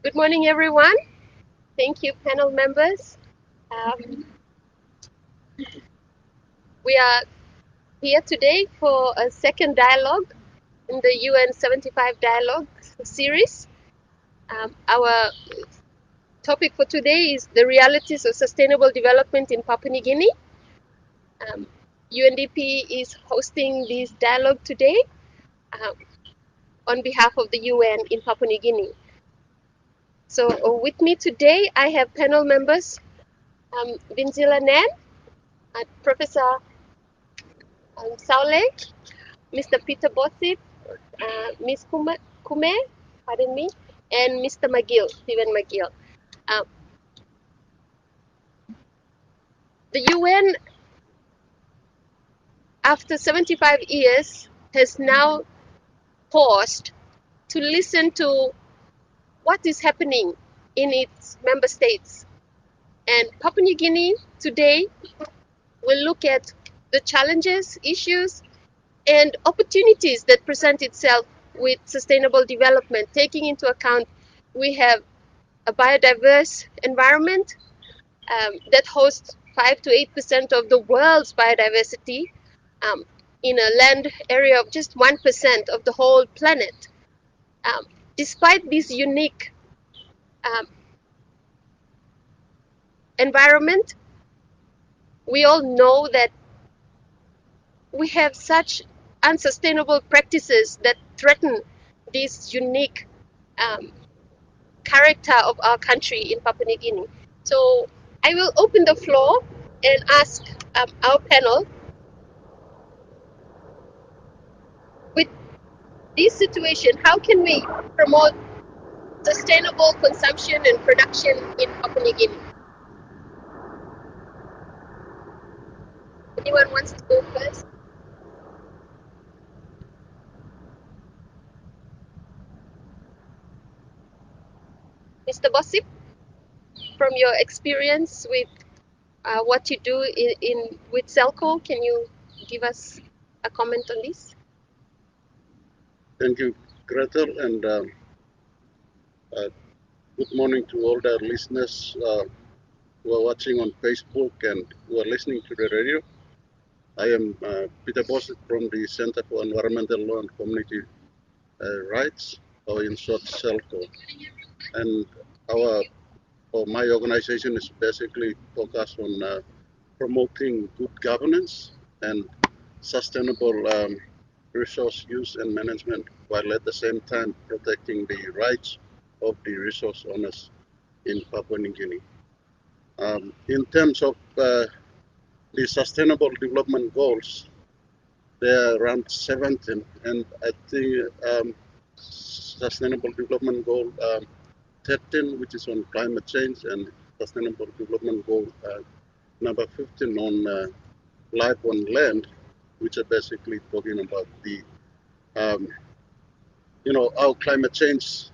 Good morning, everyone. Thank you, panel members. We are here today for a second dialogue in the UN 75 Dialogue series. Our topic for today is the realities of sustainable development in Papua New Guinea. UNDP is hosting this dialogue today on behalf of the UN in Papua New Guinea. So with me today, I have panel members, Vinzila Nan, Professor Saulek, Mr. Peter Bossip, Ms. Kume, pardon me, and Mr. McGill, Stephen McGill. The UN, after 75 years, has now paused to listen to what is happening in its member states. And Papua New Guinea today will look at the challenges, issues, and opportunities that present itself with sustainable development, taking into account we have a biodiverse environment that hosts 5 to 8% of the world's biodiversity in a land area of just 1% of the whole planet. Despite this unique environment, we all know that we have such unsustainable practices that threaten this unique character of our country in Papua New Guinea. So I will open the floor and ask our panel, with this situation, how can we promote sustainable consumption and production in Papua New Guinea? Anyone wants to go first? Mr. Bossip, from your experience with what you do with Celco, can you give us a comment on this? Thank you, Gretel, and good morning to all the listeners who are watching on Facebook and who are listening to the radio. I am Peter Bossett from the Center for Environmental Law and Community Rights, or in short, CELCO. And my organization is basically focused on promoting good governance and sustainable resource use and management, while at the same time protecting the rights of the resource owners in Papua New Guinea. In terms of the Sustainable Development Goals, there are around 17, and I think Sustainable Development Goal 13, which is on climate change, and Sustainable Development Goal number 15 on life on land, which are basically talking about the, how climate change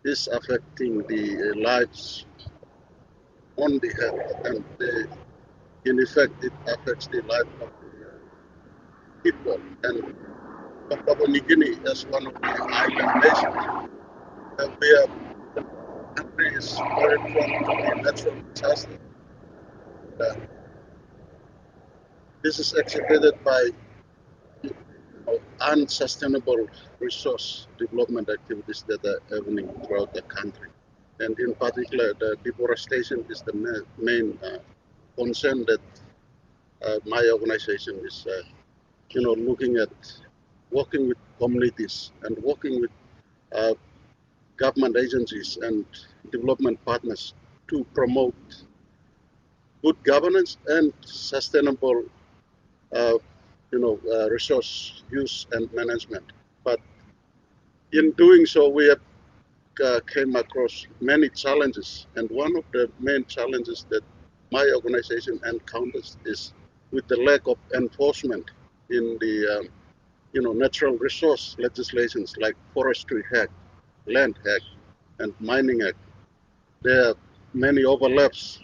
is affecting the lives on the earth, and in effect, it affects the life of the people. And Papua New Guinea, as one of the island nations, the country is very prone to the natural disaster. This is exhibited by unsustainable resource development activities that are happening throughout the country. And in particular, the deforestation is the main concern that my organization is, looking at working with communities and working with government agencies and development partners to promote good governance and sustainable resource use and management. But in doing so, we have came across many challenges, and one of the main challenges that my organization encounters is with the lack of enforcement in the natural resource legislations like Forestry Act, Land Act, and Mining Act. There are many overlaps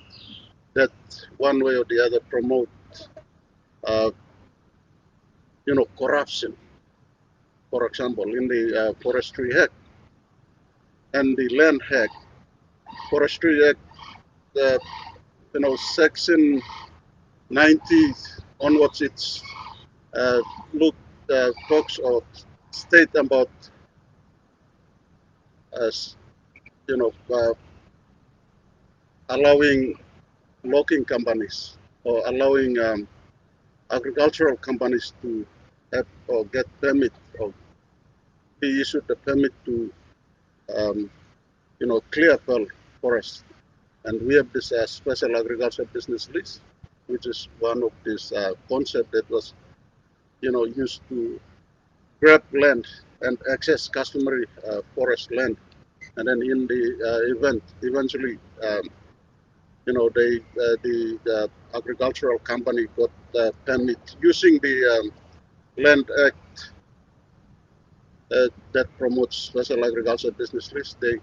that one way or the other promote corruption. For example, in the Forestry Act and the Land Act, Forestry Act, Section 90 onwards, it's talks or state about allowing logging companies or allowing agricultural companies to have or get permit or be issued a permit to clear fell forests. And we have this special agriculture business list, which is one of these concepts that was used to grab land and access customary forest land. And then in the event, eventually, the agricultural company got the permit using the Land Act that promotes special agriculture business list. They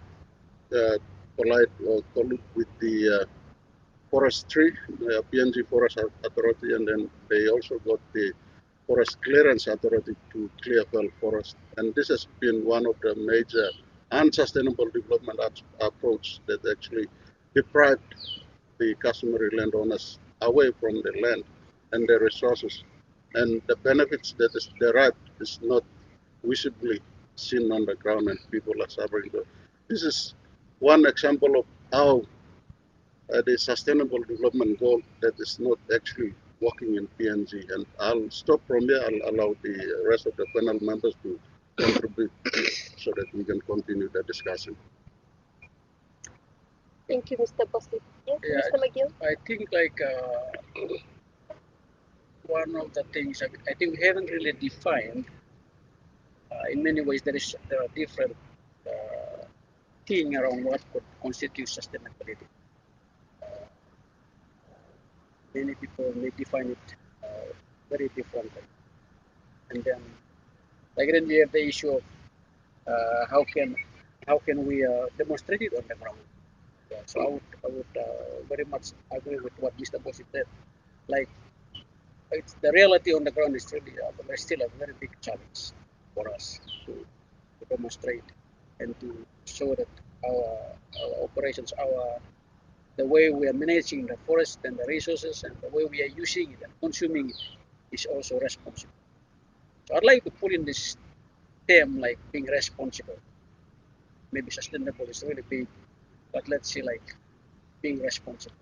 collide or collude with the forestry, the PNG Forest Authority, and then they also got the Forest Clearance Authority to clear fell forest. And this has been one of the major unsustainable development approach that actually deprived the customary landowners away from the land and the resources. And the benefits that is derived is not visibly seen on the ground, and people are suffering. So this is one example of how the sustainable development goal that is not actually working in PNG. And I'll stop from there. I'll allow the rest of the panel members to contribute so that we can continue the discussion. Thank you, Mr. Bosley. Yes, yeah, Mr. McGill? I think one of the things I think we haven't really defined. In many ways, there are different things around what could constitute sustainability. Many people may define it very differently. And then, then we have the issue of how can we demonstrate it on the ground. Yeah, so I would very much agree with what Mr. Bossy said. It's the reality on the ground is really there's still a very big challenge for us to demonstrate and to show that our operations, the way we are managing the forest and the resources and the way we are using it and consuming it is also responsible. So I'd like to put in this term like being responsible. Maybe sustainable is really big, but let's say being responsible.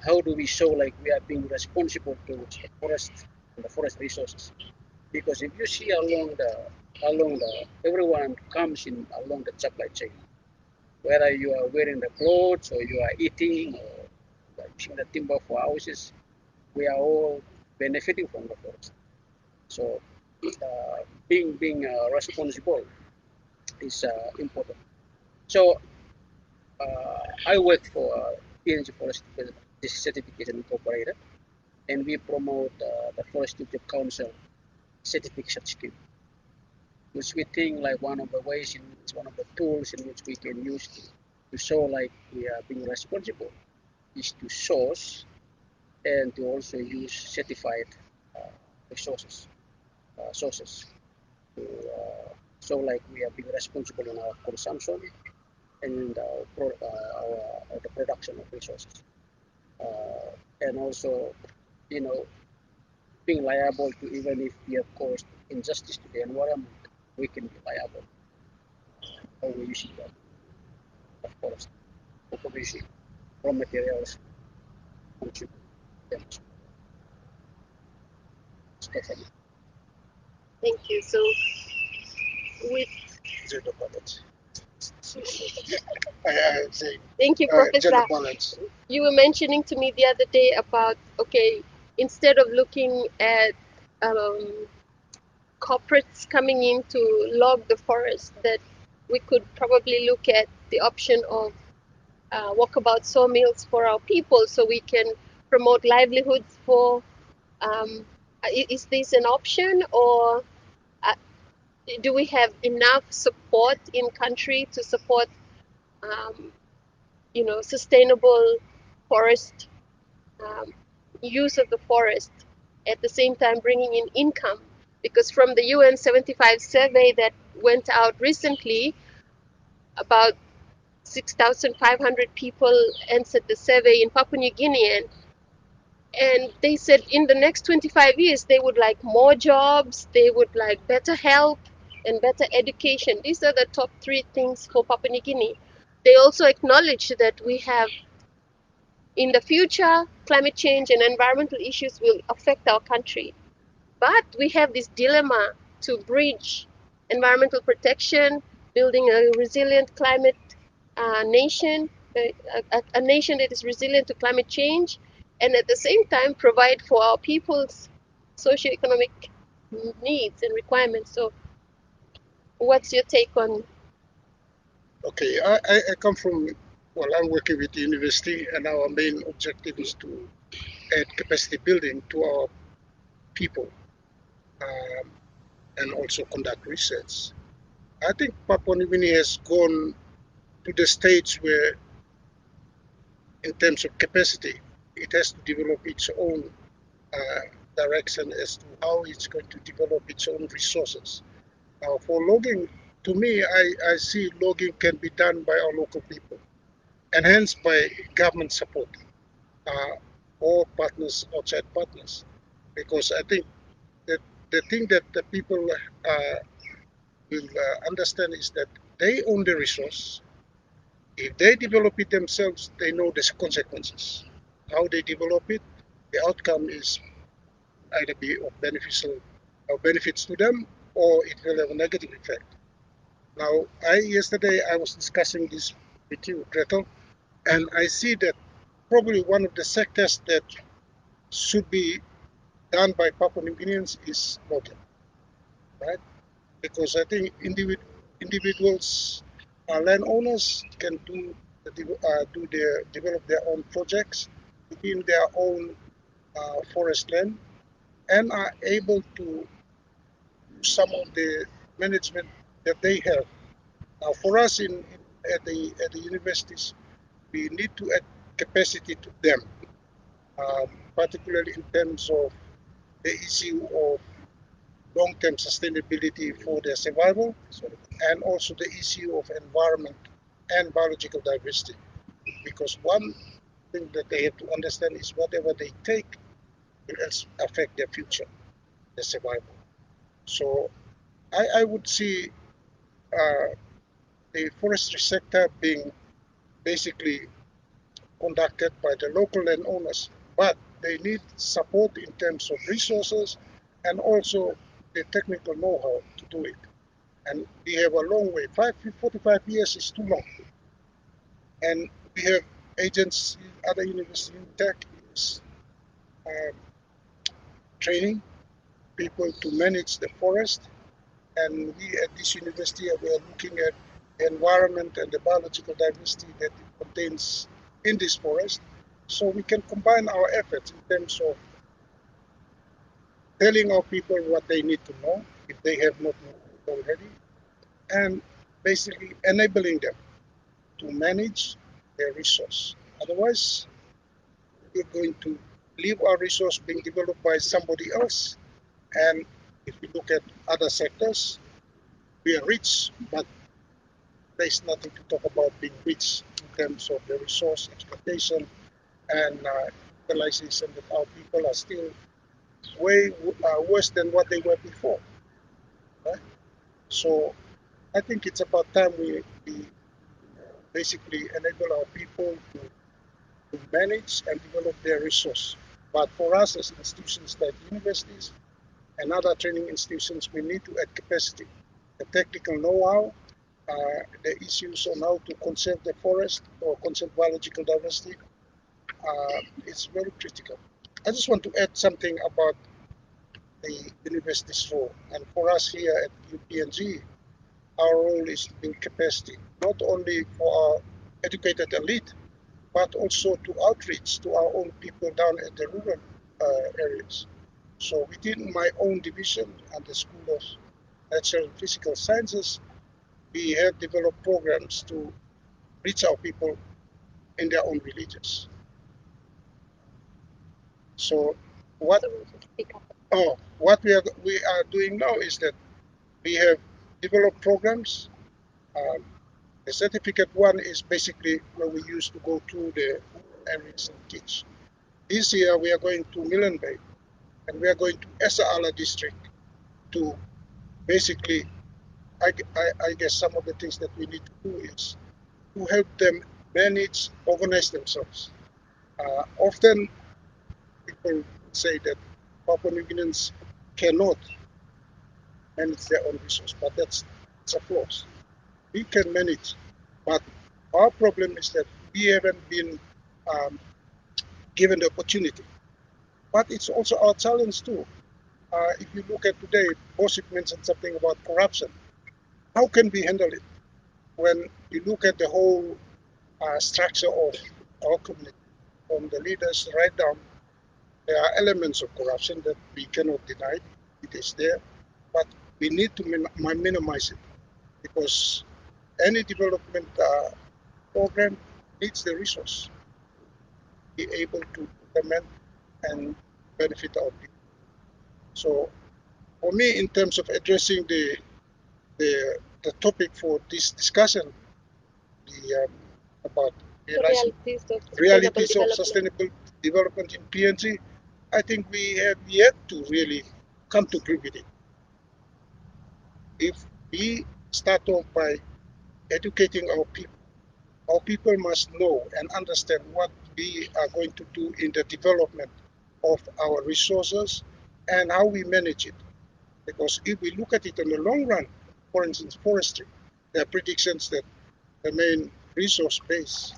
How do we show we are being responsible towards the forest and the forest resources? Because if you see along the everyone comes in along the supply chain, whether you are wearing the clothes or you are eating or using the timber for houses, we are all benefiting from the forest. So being responsible is important. So I work for PNG Forest Certification Incorporated, and we promote the Forest Stewardship Council certification scheme, which we think one of the ways in which one of the tools in which we can use to show we are being responsible is to source and to also use certified sources to show we are being responsible in our consumption and the production of resources, and also being liable to, even if we have caused injustice to the environment, we can be liable how we use the forest for producing raw materials, consumer damage. Thank you. So with thank you, Professor. You were mentioning to me the other day about, instead of looking at corporates coming in to log the forest, that we could probably look at the option of walkabout sawmills for our people, so we can promote livelihoods for. Is this an option, or do we have enough support in country to support sustainable forest use of the forest, at the same time bringing in income? Because from the UN 75 survey that went out recently, about 6,500 people answered the survey in Papua New Guinea, and they said in the next 25 years they would like more jobs, they would like better health and better education. These are the top three things for Papua New Guinea. They also acknowledge that we have, in the future, climate change and environmental issues will affect our country. But we have this dilemma to bridge environmental protection, building a resilient climate nation, a nation that is resilient to climate change, and at the same time provide for our people's socioeconomic needs and requirements. So, what's your take on? Okay, I come from, well, I'm working with the university, and our main objective is to add capacity building to our people and also conduct research. I think Papua New Guinea has gone to the stage where, in terms of capacity, it has to develop its own direction as to how it's going to develop its own resources. Now, for logging, to me, I see logging can be done by our local people, and hence by government support or partners, outside partners, because I think that the thing that the people will understand is that they own the resource. If they develop it themselves, they know the consequences. How they develop it, the outcome is either be of beneficial or benefits to them, or it will have a negative effect. Now, yesterday I was discussing this with you, Gretel, and I see that probably one of the sectors that should be done by Papua New Guineans is logging, right? Because I think individuals, landowners, can develop their own projects within their own forest land, and are able to use some of the management that they have. Now, for us at the universities, we need to add capacity to them, particularly in terms of the issue of long-term sustainability for their survival, and also the issue of environment and biological diversity. Because one thing that they have to understand is whatever they take will affect their future, their survival. So I would see the forestry sector being basically conducted by the local landowners, but they need support in terms of resources and also the technical know-how to do it. And we have a long way. 45 years is too long. And we have agents in other universities in tech is training people to manage the forest. And we at this university we are looking at the environment and the biological diversity that it contains in this forest. So we can combine our efforts in terms of telling our people what they need to know if they have not known it already, and basically enabling them to manage their resource. Otherwise, we're going to leave our resource being developed by somebody else. And if we look at other sectors, we are rich, but there's nothing to talk about being rich in terms of the resource exploitation and utilization that our people are still way worse than what they were before. Right? So I think it's about time we basically enable our people to manage and develop their resource. But for us as institutions like universities and other training institutions, we need to add capacity, the technical know-how, the issues on how to conserve the forest or conserve biological diversity. It's very critical. I just want to add something about the university's role. And for us here at UPNG, our role is to build capacity, not only for our educated elite, but also to outreach to our own people down at the rural areas. So within my own division and the School of Natural and Physical Sciences, we have developed programs to reach our people in their own villages. So what we are doing now is that we have developed programs The certificate one is basically where we used to go through the areas and teach. This year we are going to Milne Bay, and we are going to Esa Ala district to basically, I guess some of the things that we need to do is to help them manage, organize themselves. Often people say that Papua New Guineans cannot manage their own resource, but it's a flaw. We can manage, but our problem is that we haven't been given the opportunity. But it's also our challenge too. If you look at today, Bosik mentioned something about corruption. How can we handle it when you look at the whole structure of our community, from the leaders right down? There are elements of corruption that we cannot deny. It is there, but we need to minimize it, because any development program needs the resource to be able to implement and benefit our people. So for me, in terms of addressing the topic for this discussion, about realities of sustainable development in PNG, I think we have yet to really come to grips with it. If we start off by educating our people must know and understand what we are going to do in the development of our resources and how we manage it. Because if we look at it in the long run, for instance, forestry, there are predictions that the main resource base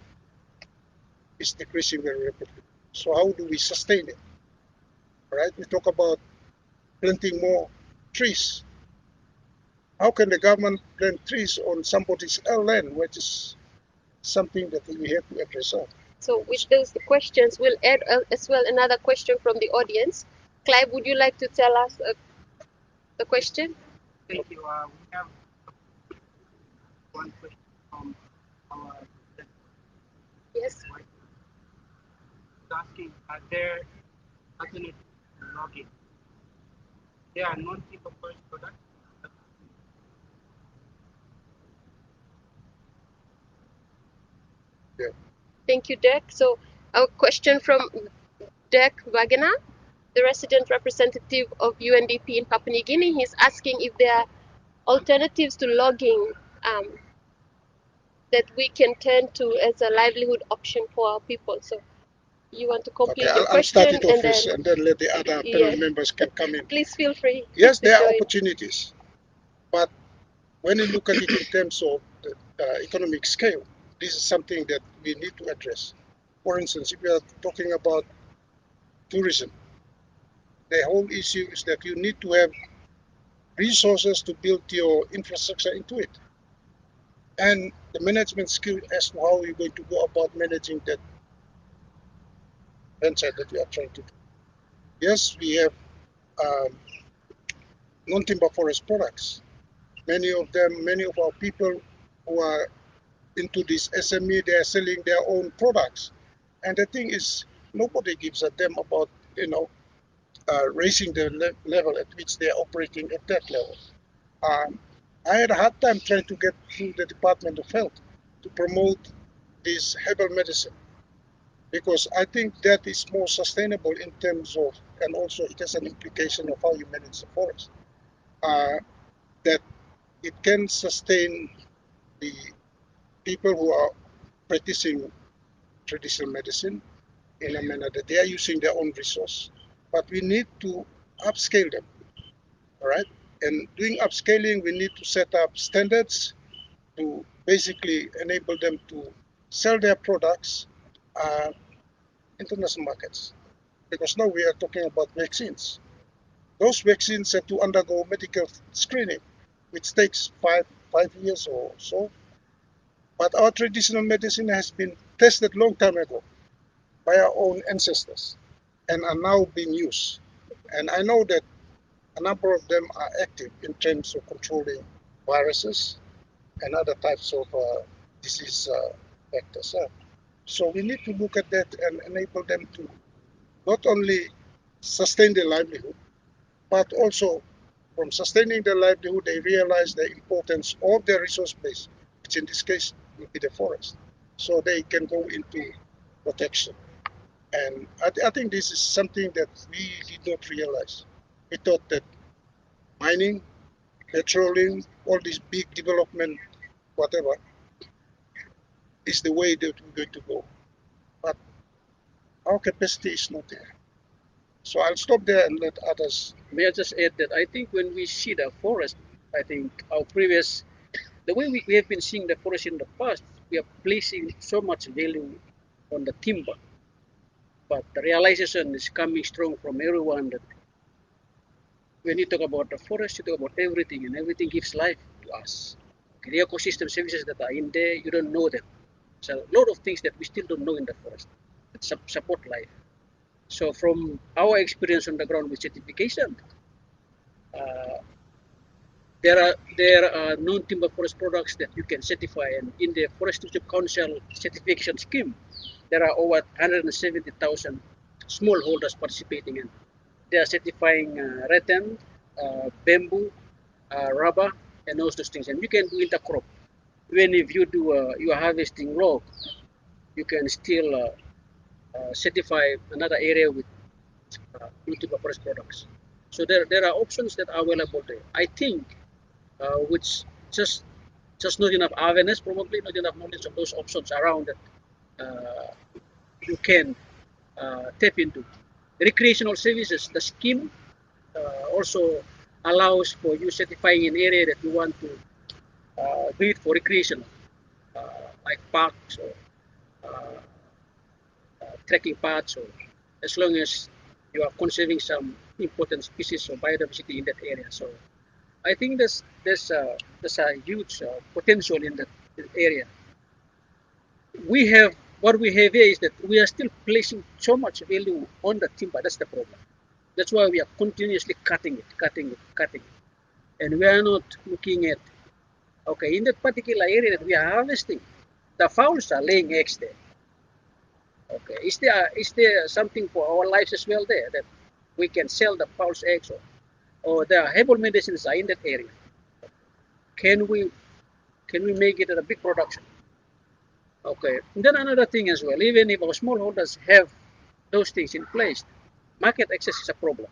is decreasing very rapidly. So how do we sustain it? Right? We talk about planting more trees. How can the government plant trees on somebody's land, which is something that we have to address? So with those questions, we'll add as well another question from the audience. Clive, would you like to tell us the question? Thank you. We have one question from our yes. Asking, are there alternatives to logging? There are non-timber forest products. Yeah. Thank you, Dirk. So our question from Dirk Wagner, the resident representative of UNDP in Papua New Guinea. He's asking if there are alternatives to logging that we can turn to as a livelihood option for our people. So you want to complete your question? I'll start it off and then let the other panel members can come in. Please feel free. Yes, there are opportunities, but when you look at it in terms of the economic scale, this is something that we need to address. For instance, if we are talking about tourism, the whole issue is that you need to have resources to build your infrastructure into it, and the management skill as to how you're going to go about managing that venture that we are trying to do. Yes, we have non-timber forest products. Many of our people who are into this SME, they are selling their own products. And the thing is, nobody gives a damn about, raising the level at which they are operating at that level. I had a hard time trying to get through the Department of Health to promote this herbal medicine, because I think that is more sustainable in terms of, and also it has an implication of how you manage the forest, that it can sustain the people who are practicing traditional medicine in a manner that they are using their own resource, but we need to upscale them, all right? And doing upscaling, we need to set up standards to basically enable them to sell their products international markets. Because now we are talking about vaccines. Those vaccines have to undergo medical screening, which takes five years or so. But our traditional medicine has been tested long time ago by our own ancestors and are now being used. And I know that a number of them are active in terms of controlling viruses and other types of disease vectors. So we need to look at that and enable them to not only sustain their livelihood, but also from sustaining their livelihood, they realize the importance of their resource base which in this case will be the forest, so they can go into protection. And I think this is something that we did not realize. We thought that mining, petroleum, all these big development, whatever, is the way that we're going to go. But our capacity is not there. So I'll stop there and let others. May I just add that I think when we see the forest, I think the way we have been seeing the forest in the past, we are placing so much value on the timber. But the realization is coming strong from everyone that when you talk about the forest, you talk about everything, and everything gives life to us. Okay, the ecosystem services that are in there, you don't know them. So a lot of things that we still don't know in the forest that support life. So from our experience on the ground with certification, there are non-timber forest products that you can certify, and in the Forest Stewardship Council certification scheme, there are over 170,000 smallholders participating in. They are certifying rattan, bamboo, rubber, and all those things. And you can do intercrop. Even if you do your harvesting log, you can still certify another area with non-timber forest products. So there are options that are available there. I think which just not enough awareness, probably not enough knowledge of those options around that you can tap into. Recreational services, the scheme also allows for you certifying an area that you want to do it for recreational, like parks or trekking paths, or as long as you are conserving some important species of biodiversity in that area. So I think there's a huge potential in that area. What we have here is that we are still placing so much value on the timber. That's the problem. That's why we are continuously cutting it. And we are not looking at, okay, in that particular area that we are harvesting, the fowls are laying eggs there. Okay, is there something for our lives as well there, that we can sell the fowl's eggs, or the herbal medicines are in that area? Can we make it a big production? Okay, and then another thing as well, even if our smallholders have those things in place, market access is a problem.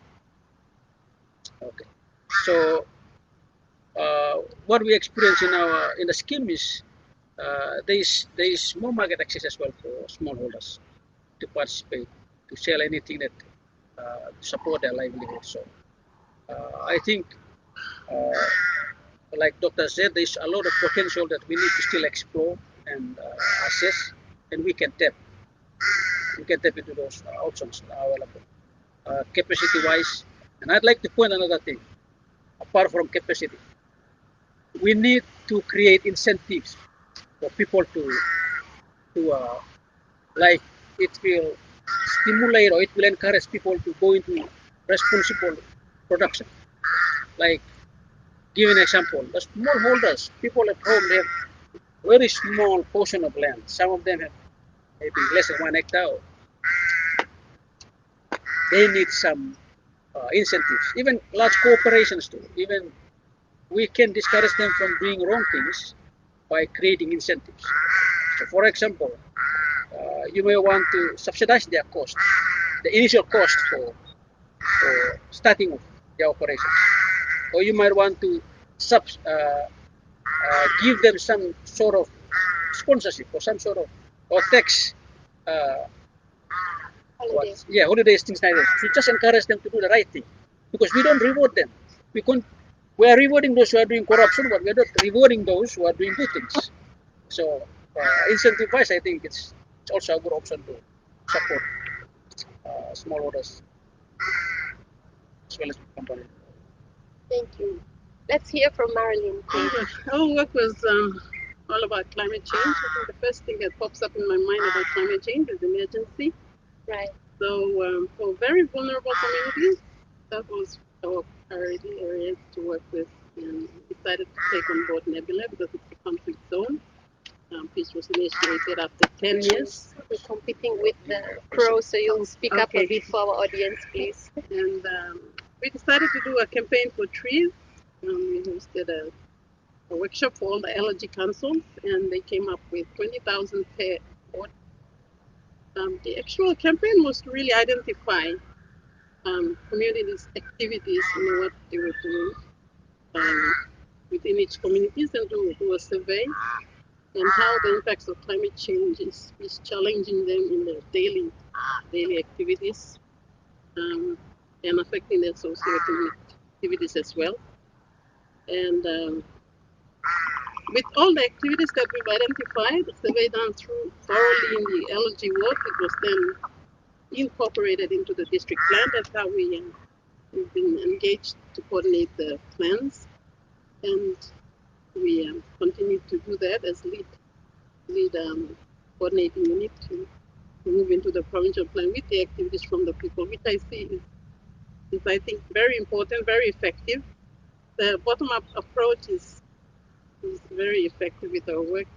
Okay, so what we experience in the scheme is there is more market access as well for smallholders to participate, to sell anything that support their livelihood. So I think, like Dr. said, there's a lot of potential that we need to still explore and assess, and we can tap into those options that are available, capacity-wise. And I'd like to point another thing, apart from capacity. We need to create incentives for people to like, it will stimulate or it will encourage people to go into responsible production. Like, give an example, the smallholders, people at home, they have very small portion of land. Some of them have maybe less than 1 hectare. They need some incentives. Even large corporations too. Even we can discourage them from doing wrong things by creating incentives. So, for example, you may want to subsidize their cost, the initial cost for starting their operations, or you might want to give them some sort of sponsorship or some sort of tax. Holidays, things like that. To just encourage them to do the right thing, because we don't reward them. We are rewarding those who are doing corruption, but we are not rewarding those who are doing good things. So, incentive-wise, I think it's also a good option to support smallholders as well as companies. Thank you. Let's hear from Marilyn, please. Our work was all about climate change. I think the first thing that pops up in my mind about climate change is emergency. Right. So for very vulnerable communities, that was our priority areas to work with, and we decided to take on board Nebula because it's a conflict zone. Peace was initiated after 10 years. We're competing with the Crow, so you'll speak up a bit for our audience, please. And we decided to do a campaign for trees. We hosted a a workshop for all the allergy councils, and they came up with 20,000 per order. The actual campaign was to really identify communities' activities, what they were doing within each communities, and do a survey and how the impacts of climate change is challenging them in their daily activities and affecting their socio-economic activities as well. And with all the activities that we've identified, the survey done thoroughly in the allergy work, it was then incorporated into the district plan. That's how we've been engaged to coordinate the plans, and we continue to do that as lead coordinating unit to move into the provincial plan with the activities from the people, which I see is I think very important, very effective. The bottom-up approach is very effective with our work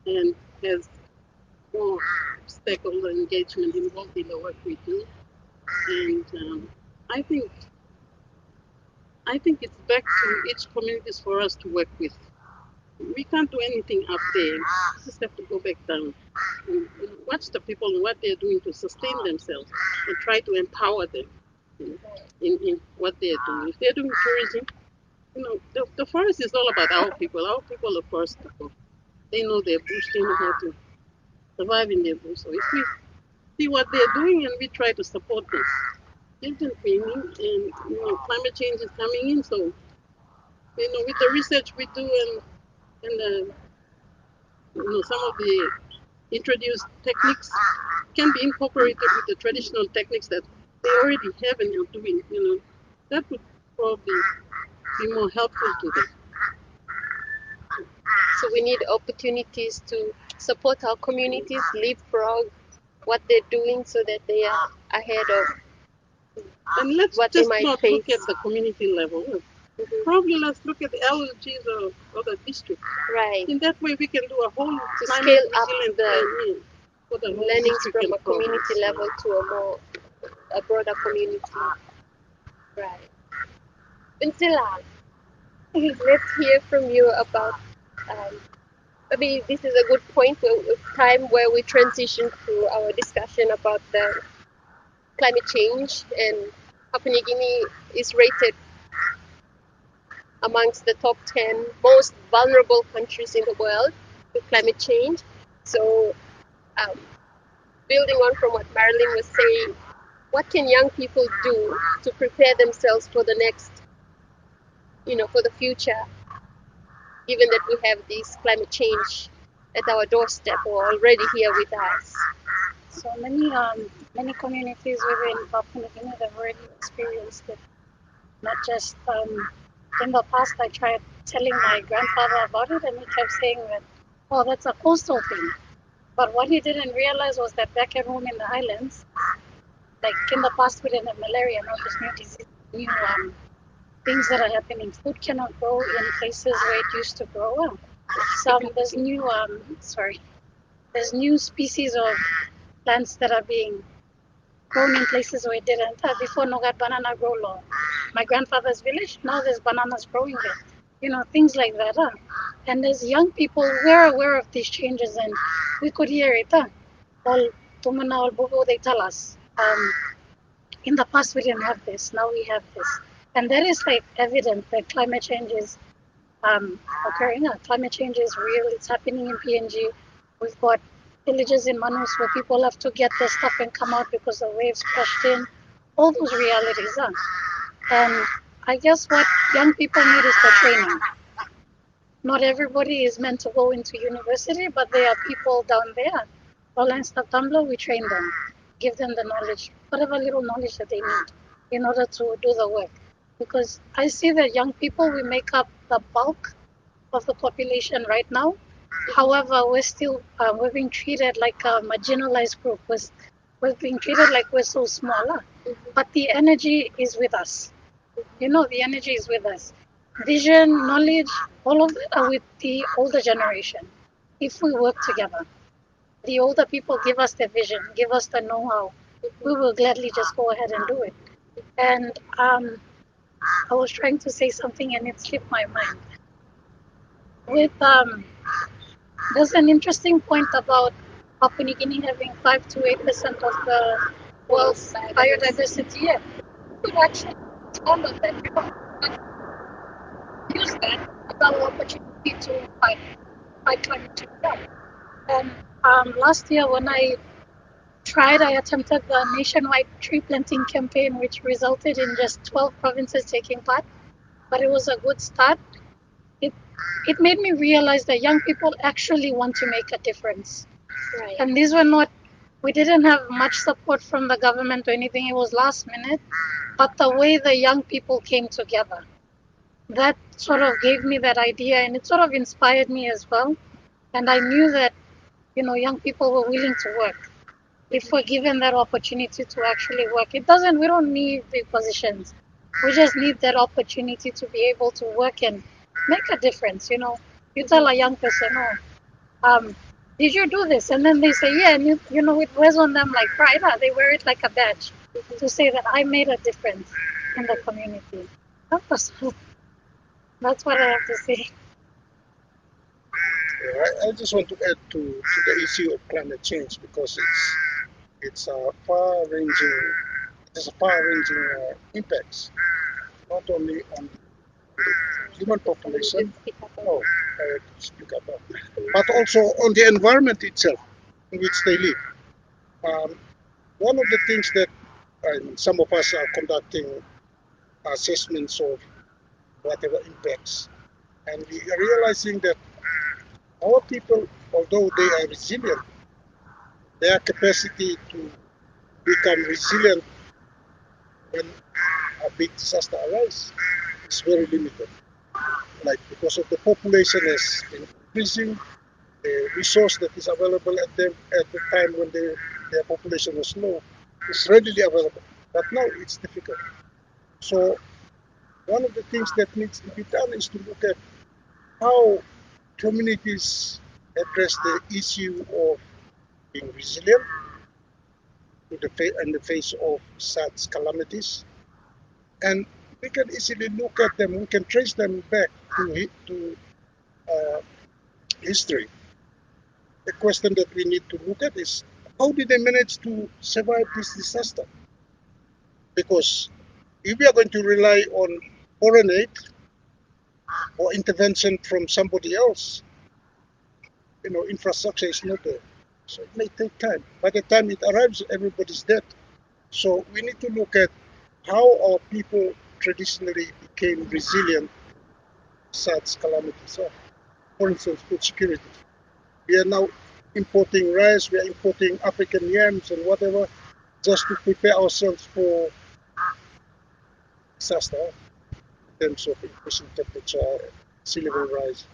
and has more stakeholder engagement involved in the work we do. And I think it's back to each communities for us to work with. We can't do anything up there. We just have to go back down and watch the people and what they're doing to sustain themselves and try to empower them in what they're doing. If they're doing tourism, the forest is all about our people. Our people are forest people. They know their bush, they know how to survive in their bush. So if we see what they're doing and we try to support them, give them training, and climate change is coming in. So with the research we do and some of the introduced techniques can be incorporated with the traditional techniques that they already have and are doing. That would probably be more helpful to them. So we need opportunities to support our communities, leapfrog what they're doing so that they are ahead of and let's what just they might not face. Look at the community level. Probably let's look at the allergies of the district. Right. In that way, we can do a whole to scale up the for the whole learnings district from a community province. level to a broader community. Right. Vincila, let's hear from you about. Maybe this is a good point, a time where we transition to our discussion about the climate change, and Papua New Guinea is rated amongst the top 10 most vulnerable countries in the world to climate change. So, building on from what Marilyn was saying, what can young people do to prepare themselves for the next, for the future, given that we have this climate change at our doorstep or already here with us? So many communities within Papua New Guinea have already experienced it. Not just in the past, I tried telling my grandfather about it, and he kept saying that, oh, that's a coastal thing. But what he didn't realize was that back at home in the islands, like in the past we didn't have malaria, now there's new diseases, new things that are happening. Food cannot grow in places where it used to grow. There's new species of plants that are being grown in places where it didn't. Before, no got banana grow long. My grandfather's village, now there's bananas growing there. Things like that. And as young people, we're aware of these changes, and we could hear it. All Tumana, all Bobo, they tell us, in the past we didn't have this, now we have this. And that is evident that climate change is occurring. Climate change is real, it's happening in PNG. We've got villages in Manus where people have to get their stuff and come out because the waves crashed in. All those realities are. And I guess what young people need is the training. Not everybody is meant to go into university, but there are people down there. Online Staff Tumblr, we train them, give them the knowledge, whatever little knowledge that they need in order to do the work. Because I see that young people, we make up the bulk of the population right now. However, we're being treated like a marginalized group. We're being treated like we're so small. But the energy is with us. The energy is with us. Vision, knowledge, all of it are with the older generation. If we work together, the older people give us the vision, give us the know-how, we will gladly just go ahead and do it. And I was trying to say something and it slipped my mind. with there's an interesting point about Papua New Guinea having 5 to 8% of the world's biodiversity. Yeah, we could actually respond on that. We could use that as our opportunity to fight climate change. And last year when I attempted the nationwide tree planting campaign, which resulted in just 12 provinces taking part, but it was a good start. It made me realize that young people actually want to make a difference. Right. And we didn't have much support from the government or anything. It was last minute, but the way the young people came together, that sort of gave me that idea, and it sort of inspired me as well. And I knew that, young people were willing to work if we're given that opportunity to actually work. We don't need the positions. We just need that opportunity to be able to work and make a difference. You tell a young person, did you do this? And then they say, yeah, and it wears on them like pride. They wear it like a badge to say that I made a difference in the community. That's what I have to say. I just want to add to the issue of climate change, because it's a far-ranging impacts, not only on the human population, but also on the environment itself in which they live. One of the things that some of us are conducting assessments of whatever impacts, and we are realizing that our people, although they are resilient, their capacity to become resilient when a big disaster arises is very limited. Like, because of the population is increasing, the resource that is available at them at the time when their population was low is readily available. But now it's difficult. So one of the things that needs to be done is to look at how communities address the issue of being resilient in the face of such calamities. And we can easily look at them, we can trace them back to history. The question that we need to look at is, how did they manage to survive this disaster? Because if we are going to rely on foreign aid or intervention from somebody else, infrastructure is not there. So it may take time. By the time it arrives, everybody's dead. So we need to look at how our people traditionally became resilient to such calamities. So, for instance, food security. We are now importing rice, we are importing African yams and whatever, just to prepare ourselves for disaster in terms of increasing temperature, sea level rise.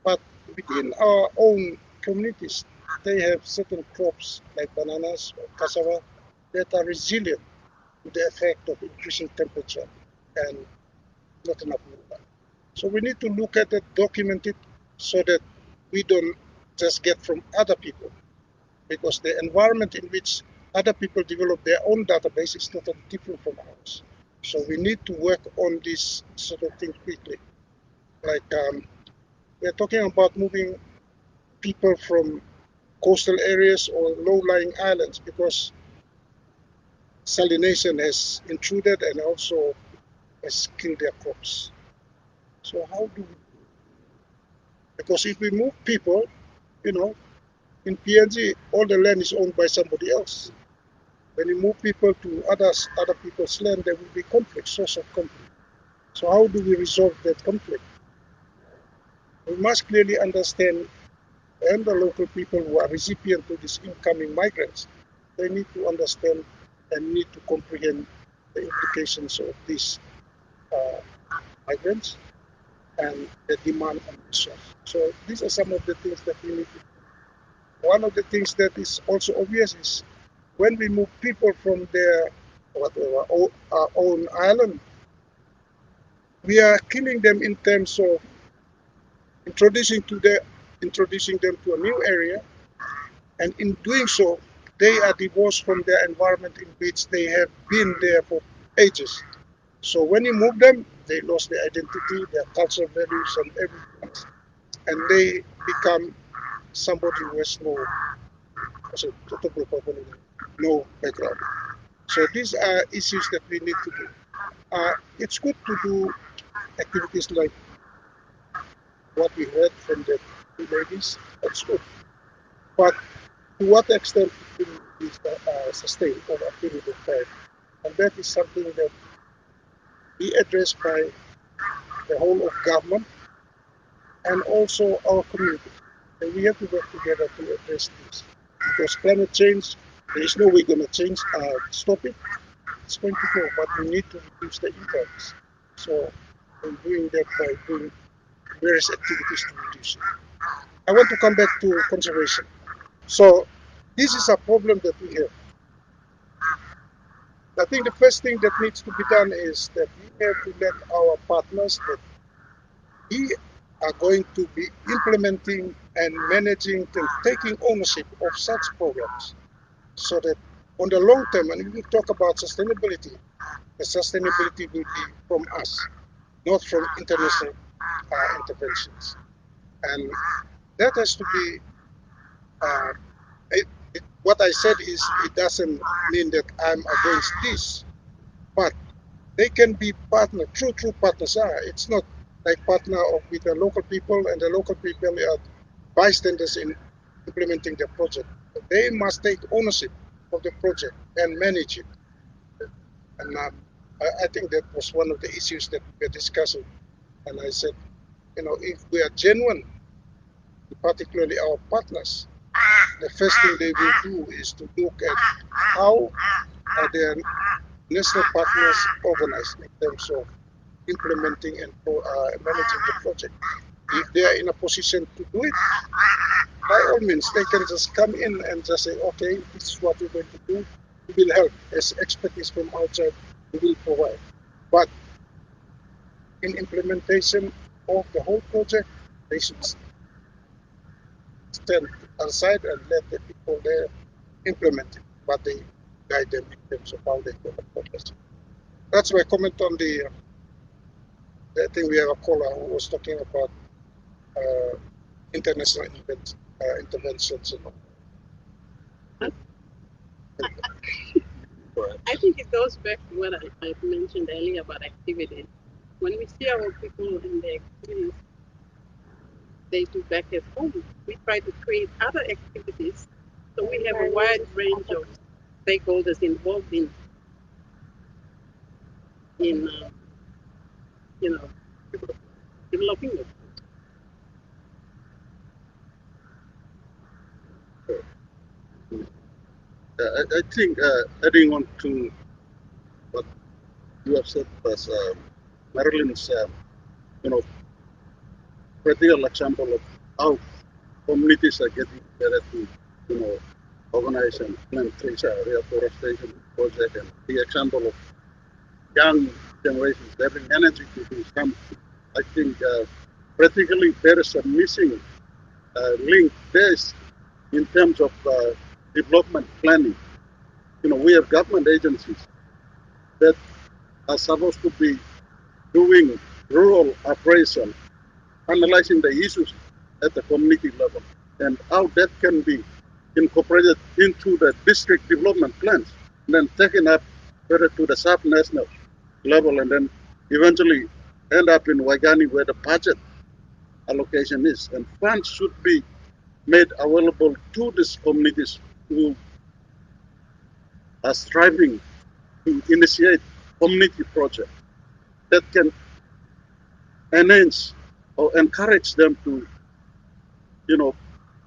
But within our own communities, they have certain crops like bananas or cassava that are resilient to the effect of increasing temperature and not enough water. So we need to look at it, document it, so that we don't just get from other people, because the environment in which other people develop their own database is totally different from ours. So we need to work on this sort of thing quickly. Like we're talking about moving people from coastal areas or low-lying islands, because salination has intruded and also has killed their crops. So how do we? Because if we move people, in PNG, all the land is owned by somebody else. When you move people to other people's land, there will be conflict, source of conflict. So how do we resolve that conflict? We must clearly understand, and the local people who are recipient to these incoming migrants, they need to understand and need to comprehend the implications of these migrants and the demand on resource. So these are some of the things that we need to do. One of the things that is also obvious is when we move people from their our own island, we are killing them in terms of introducing them to a new area, and in doing so, they are divorced from their environment in which they have been there for ages. So when you move them, they lost their identity, their cultural values, and everything and they become somebody who has no background. So these are issues that we need to do. It's good to do activities like what we heard from the two ladies. That's good. But to what extent it will be sustained over a period of time? And that is something that be addressed by the whole of government and also our community. And we have to work together to address this. Because climate change, there is no way going to stop it. It's going to go, but we need to reduce the impacts. So we're doing that by doing various activities to reduce it. I want to come back to conservation. So this is a problem that we have. I think the first thing that needs to be done is that we have to let our partners that we are going to be implementing and managing and taking ownership of such programs, so that on the long term, and we talk about sustainability, the sustainability will be from us, not from international interventions. And that has to be, what I said is, it doesn't mean that I'm against this, but they can be partner, true partners are. It's not like partner with the local people, and the local people are bystanders in implementing the project. They must take ownership of the project and manage it. And I think that was one of the issues that we were discussing. And I said, if we are genuine, particularly our partners, the first thing they will do is to look at how are their national partners organized in terms of implementing and managing the project. If they are in a position to do it, by all means, they can just come in and just say, okay, this is what we're going to do. We will help. As expertise from outside, we will provide. But in implementation of the whole project, they should stand aside and let the people there implement it, but they guide them in terms of how they go about it. That's my comment on the. I think we have a caller who was talking about international interventions. I think it goes back to what I mentioned earlier about activities. When we see our people and their activities they do back at home, we try to create other activities. So we have a wide range of stakeholders involved in developing it. I think adding on to what you have said was Marilyn's, practical example of how communities are getting better to, organize and plan trees, reforestation project, and the example of young generations having energy to do something. I think practically there is a missing link there in terms of development planning. We have government agencies that are supposed to be doing rural appraisal, analyzing the issues at the community level, and how that can be incorporated into the district development plans, and then taken up further to the sub-national level, and then eventually end up in Waigani where the budget allocation is. And funds should be made available to these communities who are striving to initiate community projects that can enhance or encourage them to,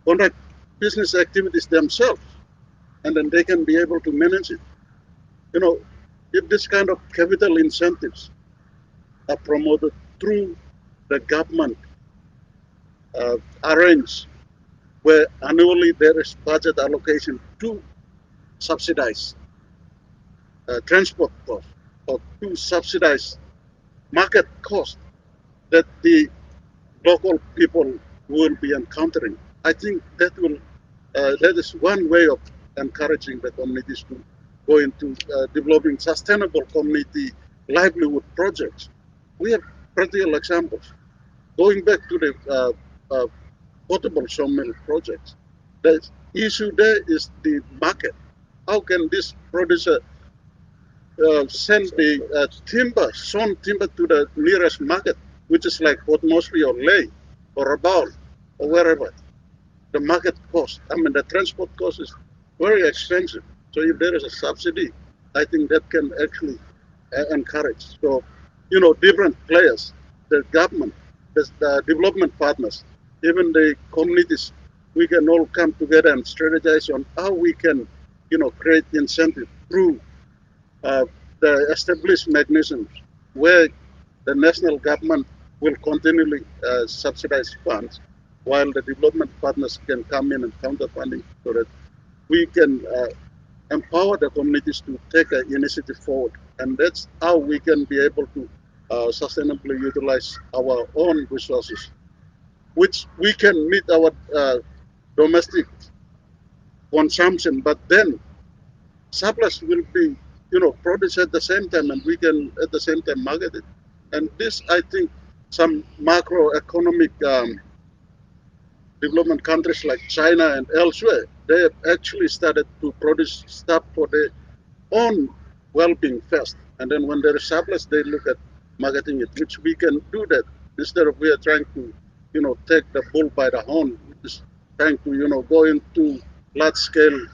conduct business activities themselves, and then they can be able to manage it. If this kind of capital incentives are promoted through the government arrange, where annually there is budget allocation to subsidize transport costs or to subsidize market costs that the local people will be encountering. I think that is one way of encouraging the communities to go into developing sustainable community livelihood projects. We have practical examples. Going back to the potable sawmill projects. The issue there is the market. How can this producer send the timber, sawn timber to the nearest market, which is like Port Moresby or Ley or Rabaul or wherever? The market cost, I mean, the transport cost is very expensive. So if there is a subsidy, I think that can actually encourage. So, different players, the government, the development partners, even the communities, we can all come together and strategize on how we can, create incentive through the established mechanisms where the national government will continually subsidize funds while the development partners can come in and counter funding so that we can empower the communities to take an initiative forward. And that's how we can be able to sustainably utilize our own resources, which we can meet our domestic consumption, but then surplus will be produced at the same time, and we can at the same time market it. And this, I think, some macroeconomic development countries like China and elsewhere, they have actually started to produce stuff for their own well-being first. And then when there is surplus, they look at marketing it, which we can do that instead of we are trying to, take the bull by the horn, which is trying to, go into large-scale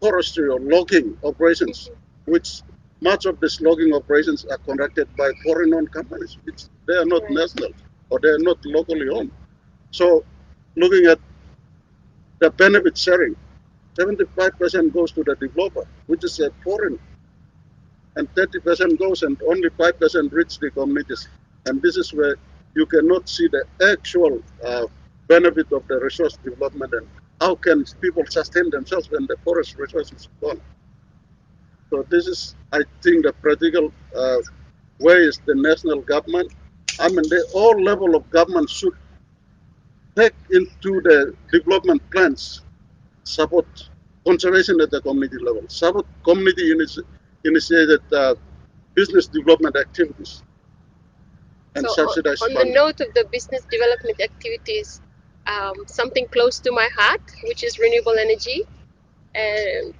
forestry or logging operations, which much of these logging operations are conducted by foreign-owned companies, which they are not national or they are not locally owned. So looking at the benefit sharing, 75% goes to the developer, which is a foreign, and 30% goes and only 5% reach the communities. And this is where you cannot see the actual benefit of the resource development and how can people sustain themselves when the forest resource is gone. So this is, I think, the practical way is the national government. I mean, all level of government should take into the development plans, support conservation at the community level, support community initiated business development activities, and So subsidize on the funding. note of the business development activities, something close to my heart, which is renewable energy. Do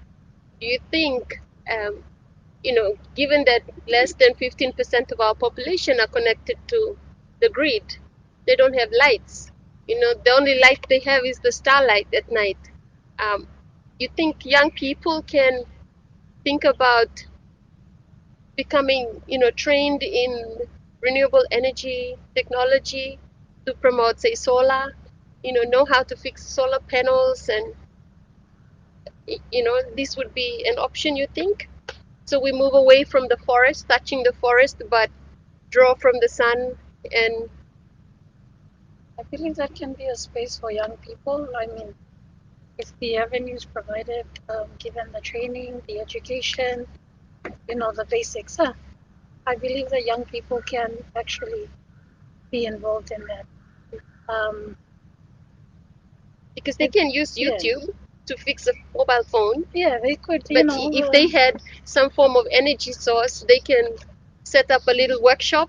you think, given that less than 15% of our population are connected to the grid, they don't have lights. The only light they have is the starlight at night. You think young people can think about becoming, trained in renewable energy technology to promote, say, solar, know how to fix solar panels, and, this would be an option, you think? So we move away from the forest, touching the forest, but draw from the sun. And I believe that can be a space for young people. I mean, if the avenues provided, given the training, the education, the basics, I believe that young people can actually be involved in that. because they can use YouTube to fix a mobile phone. Yeah, they could, But if they had some form of energy source, they can set up a little workshop,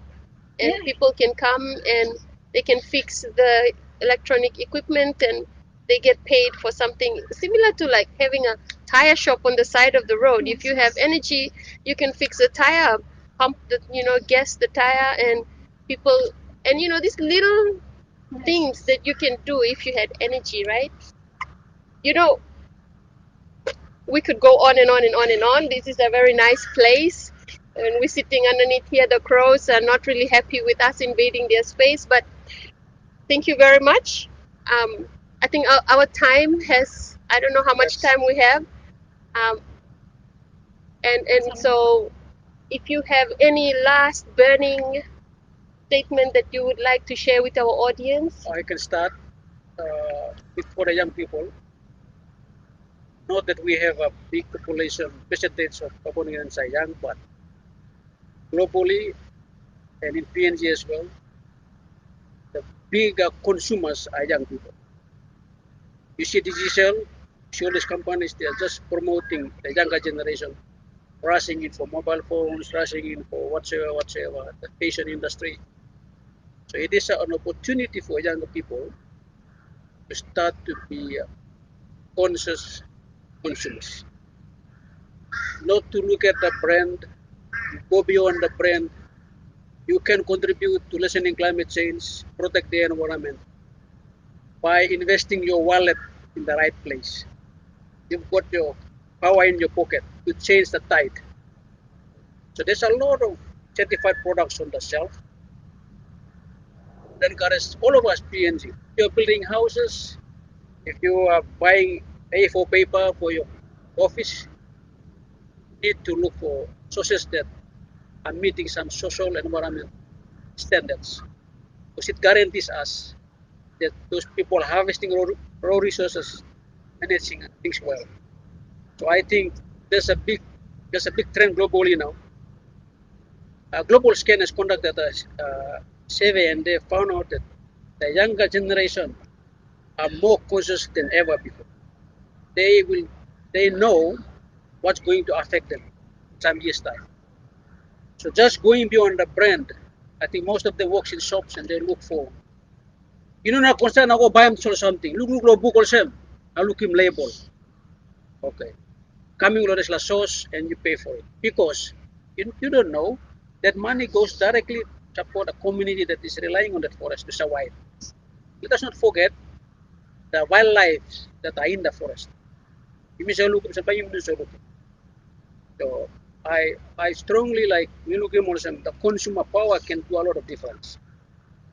and people can come and they can fix the electronic equipment, and they get paid for something similar to like having a tire shop on the side of the road. If you have energy, you can fix a tire, pump the, gas the tire, and people, and these little things that you can do if you had energy, right? We could go on and on and on and on. This is a very nice place, and we're sitting underneath here. The crows are not really happy with us invading their space, but thank you very much. I think our time has, I don't know how much time we have. And so if you have any last burning statement that you would like to share with our audience. I can start for the young people. Not that we have a big population percentage of Papua New Guineans are young, but globally and in PNG as well, the bigger consumers are young people. You see digital, all these companies, they are just promoting the younger generation, rushing in for mobile phones, rushing in for whatsoever, the fashion industry. So it is an opportunity for younger people to start to be conscious consumers, not to look at the brand, go beyond the brand. You can contribute to lessening climate change, protect the environment by investing your wallet in the right place. You've got your power in your pocket to change the tide. So there's a lot of certified products on the shelf that encourage all of us PNG. If you're building houses, if you are buying A4 paper for your office, you need to look for sources that are meeting some social and environmental standards, because it guarantees us that those people harvesting raw resources, managing things well. So I think there's a big trend globally now. Global Scan has conducted a survey, and they found out that the younger generation are more conscious than ever before. They know what's going to affect them in some years' time. So just going beyond the brand, I think most of them works in shops and they look for. Na concern ako buy him something. Look book also. I look him label. Okay. Coming lo la sauce and you pay for it, because you don't know that money goes directly to support a community that is relying on that forest to survive. Let us not forget the wildlife that are in the forest. So I strongly like the consumer power can do a lot of difference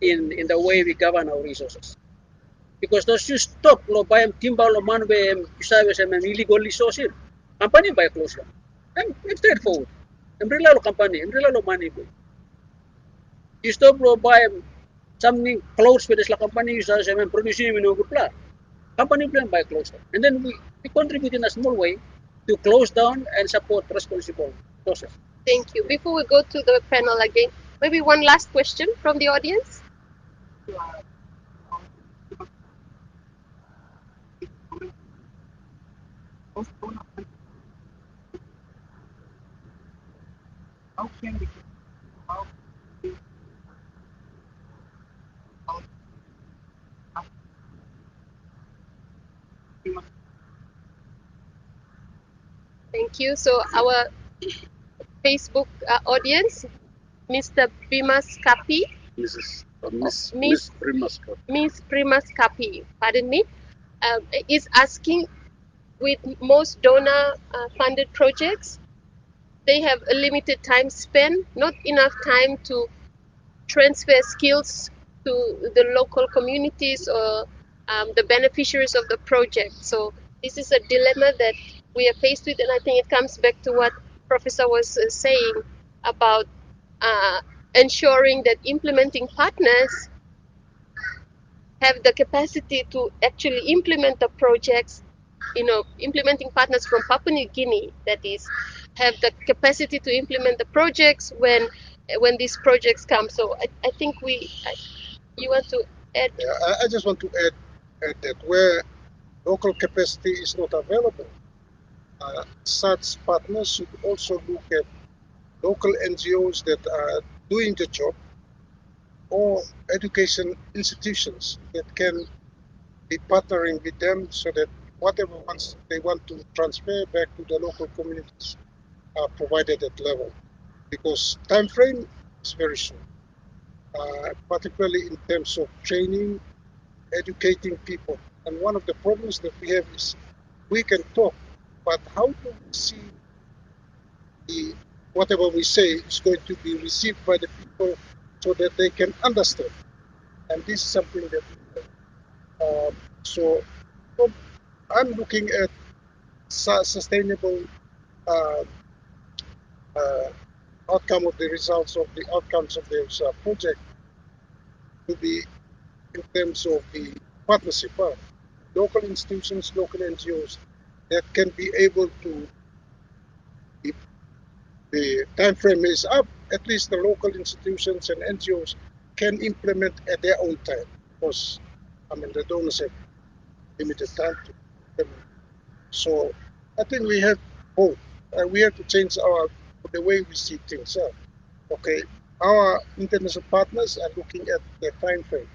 in the way we govern our resources. Because those you stop lo buy timber lo man we usawes illegal resources. Company buy close down. And it's straightforward. Umbrella lo company, umbrella lo money boy. You stop lo buy something close with this la company usawes producing in a company plan buy close down. And then we contribute in a small way to close down and support responsible process. Thank you. Before we go to the panel again, maybe one last question from the audience. How can we how Thank you. So our Facebook audience, Mr. Primas Kapi, Miss Primaska. Miss Primas Kapi, pardon me, is asking, with most donor funded projects, they have a limited time span, not enough time to transfer skills to the local communities or the beneficiaries of the project. So this is a dilemma that we are faced with, and I think it comes back to what Professor was saying about ensuring that implementing partners have the capacity to actually implement the projects. Implementing partners from Papua New Guinea, that is, have the capacity to implement the projects when these projects come. So I think you want to add? Yeah, I just want to add that where local capacity is not available, such partners should also look at local NGOs that are doing the job, or education institutions that can be partnering with them, so that whatever ones they want to transfer back to the local communities are provided at level. Because time frame is very short, particularly in terms of training, educating people. And one of the problems that we have is we can talk, but how do we see whatever we say is going to be received by the people so that they can understand? And this is something that so I'm looking at sustainable outcome of the results of the outcomes of this project to be in terms of the partnership of local institutions, local NGOs that can be able to, if the time frame is up, at least the local institutions and NGOs can implement at their own time, because the donors have limited time to implement. So I think we have both. We have to change the way we see things. Okay, our international partners are looking at the time frame.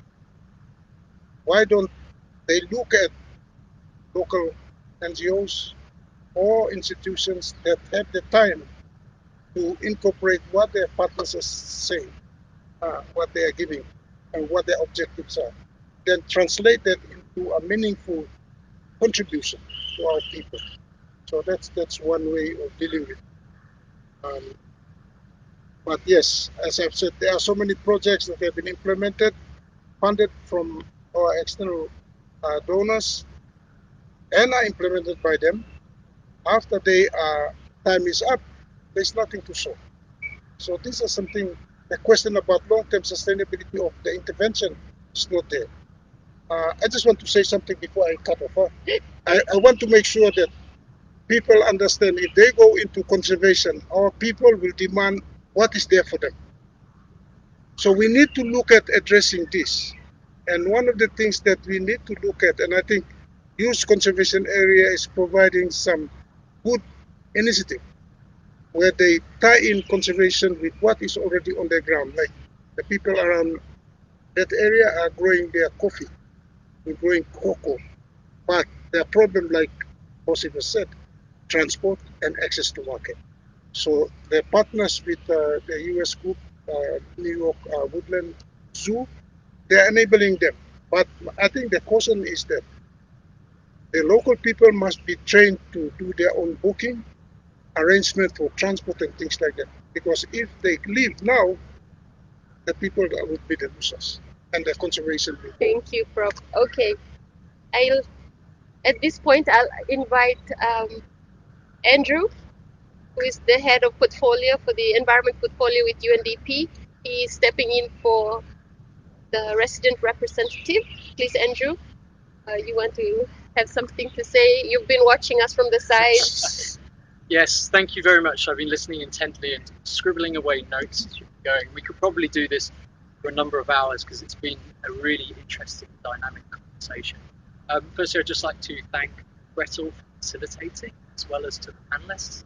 Why don't they look at local NGOs or institutions that have the time to incorporate what their partners are saying, what they are giving, and what their objectives are, then translate that into a meaningful contribution to our people. So that's one way of dealing with it. But yes, as I've said, there are so many projects that have been implemented, funded from our external donors, and are implemented by them. After time is up, there's nothing to show. So this is something, the question about long-term sustainability of the intervention is not there. I just want to say something before I cut off. I want to make sure that people understand if they go into conservation, our people will demand what is there for them. So we need to look at addressing this. And one of the things that we need to look at, and I think Youth Conservation Area is providing some good initiative where they tie in conservation with what is already on the ground. Like the people around that area are growing their coffee, we're growing cocoa. But the problem, like Joseph said, transport and access to market. So the partners with the US group, New York Woodland Zoo, they're enabling them. But I think the caution is that the local people must be trained to do their own booking, arrangement for transport and things like that. Because if they leave now, the people would be the losers and the conservation will. Thank you, Prof. Okay, at this point I'll invite Andrew, who is the head of portfolio for the environment portfolio with UNDP. He is stepping in for the resident representative. Please, Andrew, you want to have something to say? You've been watching us from the side. Yes, thank you very much. I've been listening intently and scribbling away notes as you're going. We could probably do this for a number of hours because it's been a really interesting, dynamic conversation. Firstly, I'd just like to thank Gretel for facilitating, as well as to the panelists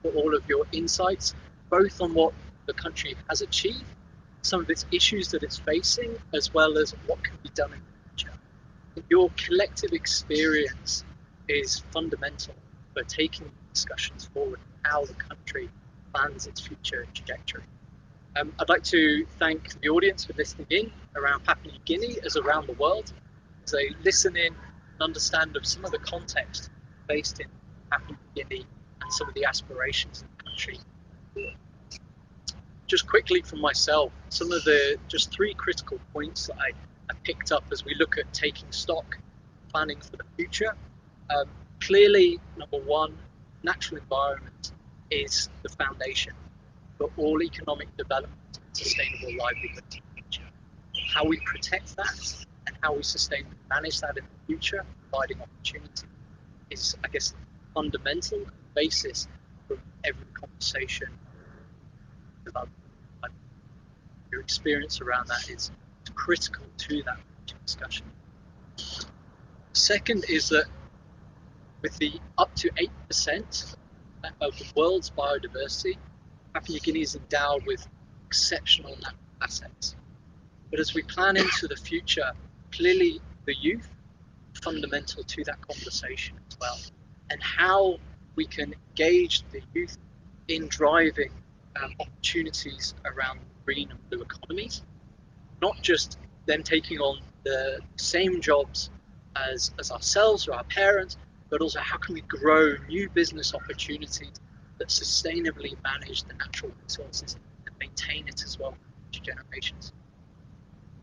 for all of your insights, both on what the country has achieved, some of its issues that it's facing, as well as what can be done in the future. Your collective experience is fundamental for taking discussions forward, how the country plans its future trajectory. I'd like to thank the audience for listening in around Papua New Guinea as around the world, as they listen in and understand of some of the context based in Papua New Guinea and some of the aspirations of the country. Just quickly from myself, some of the just 3 critical points that I picked up as we look at taking stock, planning for the future. Clearly, number 1, natural environment is the foundation for all economic development and sustainable livelihood in the future. How we protect that and how we sustainably manage that in the future, providing opportunity, is, I guess, the fundamental basis for every conversation. Your experience around that is critical to that discussion. Second is that with the up to 8% of the world's biodiversity, Papua New Guinea is endowed with exceptional natural assets. But as we plan into the future, clearly the youth are fundamental to that conversation as well, and how we can engage the youth in driving opportunities around green and blue economies, not just them taking on the same jobs as ourselves or our parents, but also how can we grow new business opportunities that sustainably manage the natural resources and maintain it as well for future generations.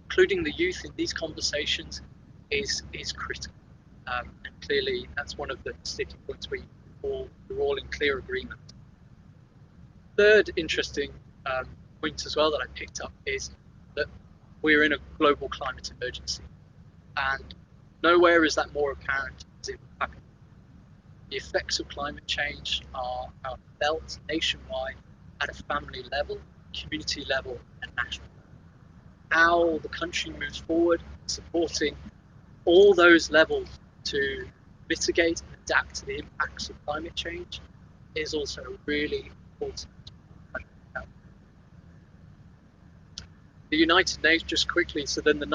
Including the youth in these conversations is critical, and clearly that's one of the sticking points we're all in clear agreement. Third interesting point as well that I picked up is that we're in a global climate emergency, and nowhere is that more apparent than in Papua. The effects of climate change are felt nationwide at a family level, community level, and national level. How the country moves forward, supporting all those levels to mitigate and adapt to the impacts of climate change is also really important. The United Nations, just quickly, so then the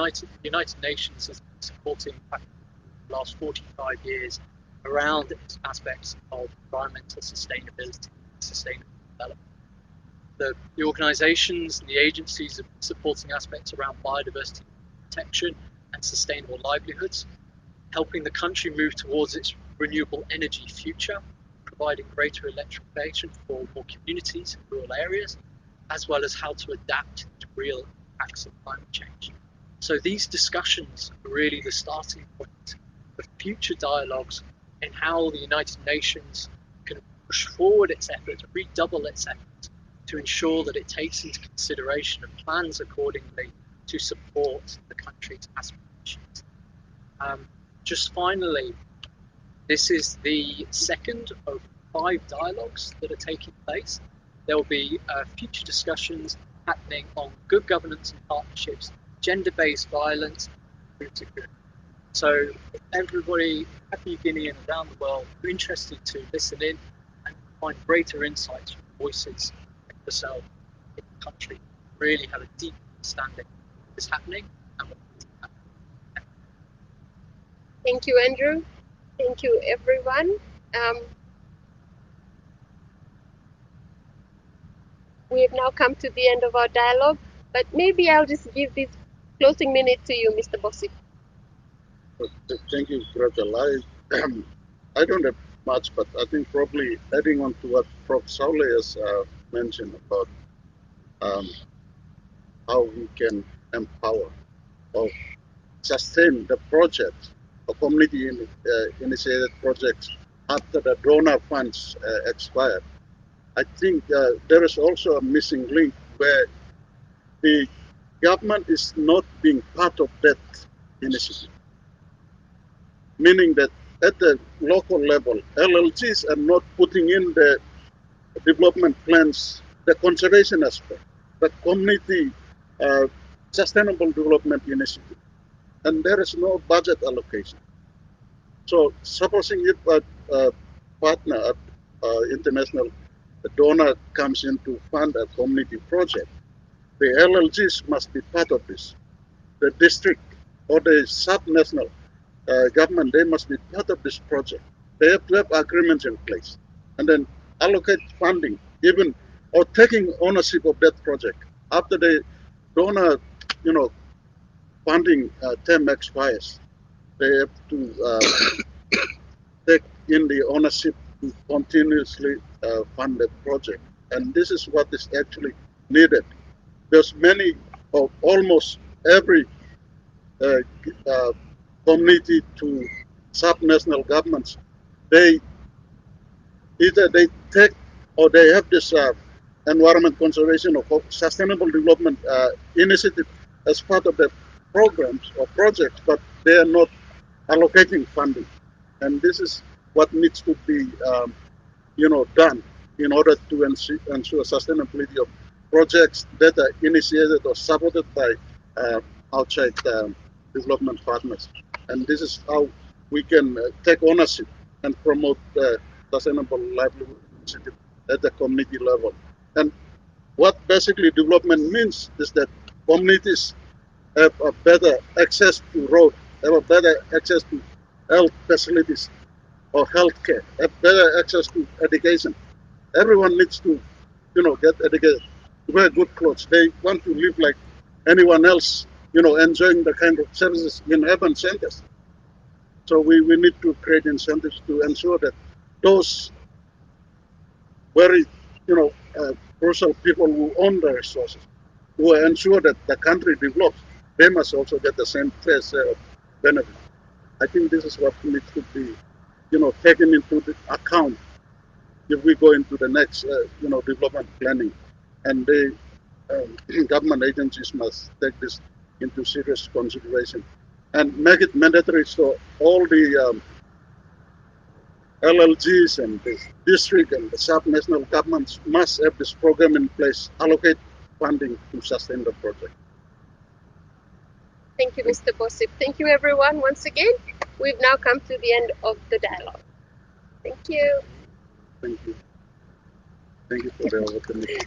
United Nations has been supporting the last 45 years around aspects of environmental sustainability, sustainable development. The organisations and the agencies are supporting aspects around biodiversity protection and sustainable livelihoods, helping the country move towards its renewable energy future, providing greater electrification for more communities in rural areas, as well as how to adapt to real impacts of climate change. So these discussions are really the starting point for future dialogues in how the United Nations can push forward its efforts, redouble its efforts to ensure that it takes into consideration and plans accordingly to support the country's aspirations. Just finally, this is the second of 5 dialogues that are taking place. There will be future discussions happening on good governance and partnerships, gender-based violence, food security. So if everybody, Papua New Guinea and around the world, are interested to listen in and find greater insights from voices like yourself in the country, really have a deep understanding of what is happening and what is happening. Thank you, Andrew. Thank you, everyone. We have now come to the end of our dialogue, but maybe I'll just give this closing minute to you, Mr. Bossi. Thank you, Gretel. I don't have much, but I think probably adding on to what Prof. Saule has mentioned about how we can empower or sustain the project, or community initiated projects after the donor funds expire. I think there is also a missing link where the government is not being part of that initiative. Meaning that at the local level, LLGs are not putting in the development plans, the conservation aspect, the community sustainable development initiative, and there is no budget allocation. So supposing if a partner, international donor comes in to fund a community project, the LLGs must be part of this. The district or the subnational government, they must be part of this project. They have to have agreements in place and then allocate funding, even or taking ownership of that project after the donor, funding term expires. They have to take in the ownership to continuously fund the project, and this is what is actually needed. There's many, or almost every community to subnational governments, they either they take or they have this environment conservation or sustainable development initiative as part of the programs or projects, but they are not allocating funding. And this is what needs to be, done in order to ensure sustainability of projects that are initiated or supported by outside development partners. And this is how we can take ownership and promote sustainable livelihood initiative at the community level. And what basically development means is that communities have a better access to road, have a better access to health facilities or healthcare, have better access to education. Everyone needs to, get educated, wear good clothes. They want to live like anyone else, enjoying the kind of services in urban centers. So we need to create incentives to ensure that those very, crucial people who own the resources, who ensure that the country develops, they must also get the same fair share of benefit. I think this is what needs to be, taken into the account if we go into the next, development planning. And the government agencies must take this into serious consideration and make it mandatory so all the LLGs and the district and the subnational governments must have this program in place, allocate funding to sustain the project. Thank you, Mr. Bosip. Thank you, everyone. Once again, we've now come to the end of the dialogue. Thank you. Thank you. Thank you for the opportunity.